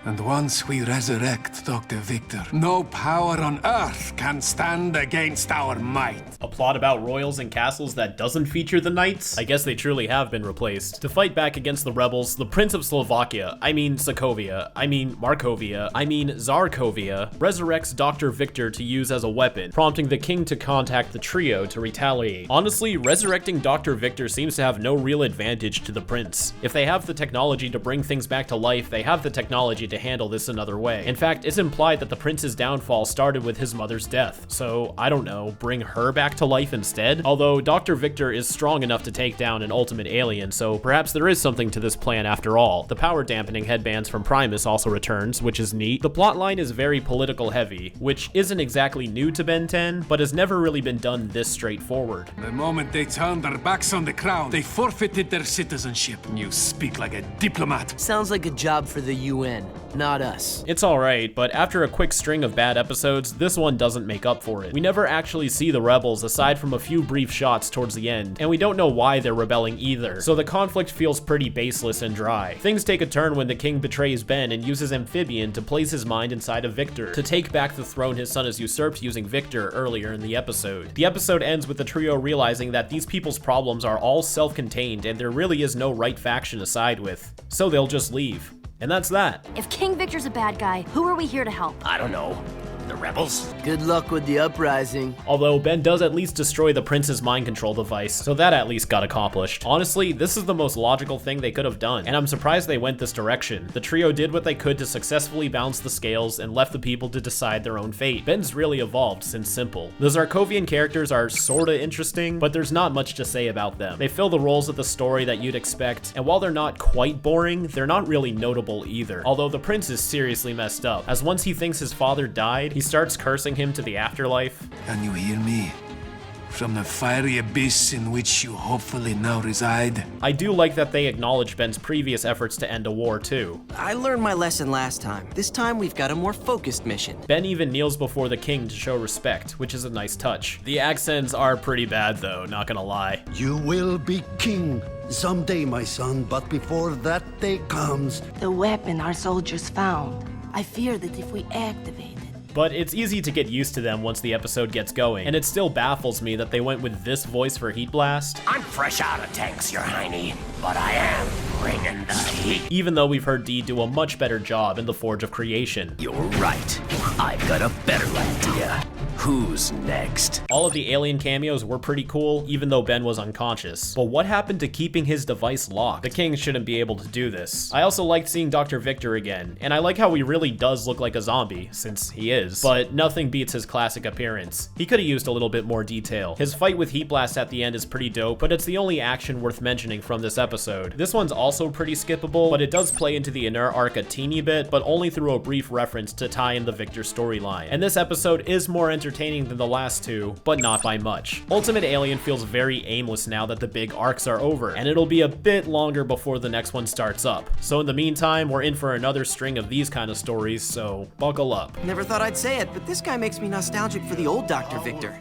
And once we resurrect Dr. Viktor, no power on earth can stand against our might. A plot about royals and castles that doesn't feature the knights? I guess they truly have been replaced. To fight back against the rebels, the Prince of Slovakia, Sokovia, Markovia, Zarkovia, resurrects Dr. Viktor to use as a weapon, prompting the king to contact the trio to retaliate. Honestly, resurrecting Dr. Viktor seems to have no real advantage to the prince. If they have the technology to bring things back to life, they have the technology to handle this another way. In fact, it's implied that the prince's downfall started with his mother's death, so I don't know, bring her back to life instead? Although Dr. Viktor is strong enough to take down an ultimate alien, so perhaps there is something to this plan after all. The power dampening headbands from Primus also returns, which is neat. The plotline is very political heavy, which isn't exactly new to Ben 10, but has never really been done this straightforward. The moment they turned their backs on the crown, they forfeited their citizenship. You speak like a diplomat. Sounds like a job for the UN, not us. It's alright, but after a quick string of bad episodes, this one doesn't make up for it. We never actually see the rebels aside from a few brief shots towards the end, and we don't know why they're rebelling either, so the conflict feels pretty baseless and dry. Things take a turn when the king betrays Ben and uses Amphibian to place his mind inside of Viktor, to take back the throne his son has usurped using Viktor earlier in the episode. The episode ends with the trio realizing that these people's problems are all self-contained and there really is no right faction to side with, so they'll just leave. And that's that. If King Victor's a bad guy, who are we here to help? I don't know. The rebels? Good luck with the uprising. Although Ben does at least destroy the prince's mind control device, so that at least got accomplished. Honestly, this is the most logical thing they could have done, and I'm surprised they went this direction. The trio did what they could to successfully balance the scales and left the people to decide their own fate. Ben's really evolved since Simple. The Zarkovian characters are sorta interesting, but there's not much to say about them. They fill the roles of the story that you'd expect, and while they're not quite boring, they're not really notable either. Although the prince is seriously messed up, as once he thinks his father died, he starts cursing him to the afterlife. Can you hear me? From the fiery abyss in which you hopefully now reside. I do like that they acknowledge Ben's previous efforts to end a war too. I learned my lesson last time. This time we've got a more focused mission. Ben even kneels before the king to show respect, which is a nice touch. The accents are pretty bad though, not gonna lie. You will be king someday, my son, but before that day comes... The weapon our soldiers found. I fear that if we activate it, but it's easy to get used to them once the episode gets going, and it still baffles me that they went with this voice for Heat Blast. I'm fresh out of tanks, your hiney, but I am bringing the heat. Even though we've heard Dee do a much better job in The Forge of Creation. You're right. I've got a better idea. Who's next? All of the alien cameos were pretty cool, even though Ben was unconscious. But what happened to keeping his device locked? The king shouldn't be able to do this. I also liked seeing Dr. Viktor again, and I like how he really does look like a zombie, since he is. But nothing beats his classic appearance. He could have used a little bit more detail. His fight with Heat Blast at the end is pretty dope, but it's the only action worth mentioning from this episode. This one's also pretty skippable, but it does play into the inner arc a teeny bit, but only through a brief reference to tie in the Viktor storyline. And this episode is more entertaining than the last two, but not by much. Ultimate Alien feels very aimless now that the big arcs are over, and it'll be a bit longer before the next one starts up. So in the meantime, we're in for another string of these kind of stories, so buckle up. Never thought I'd say it, but this guy makes me nostalgic for the old Dr. Viktor.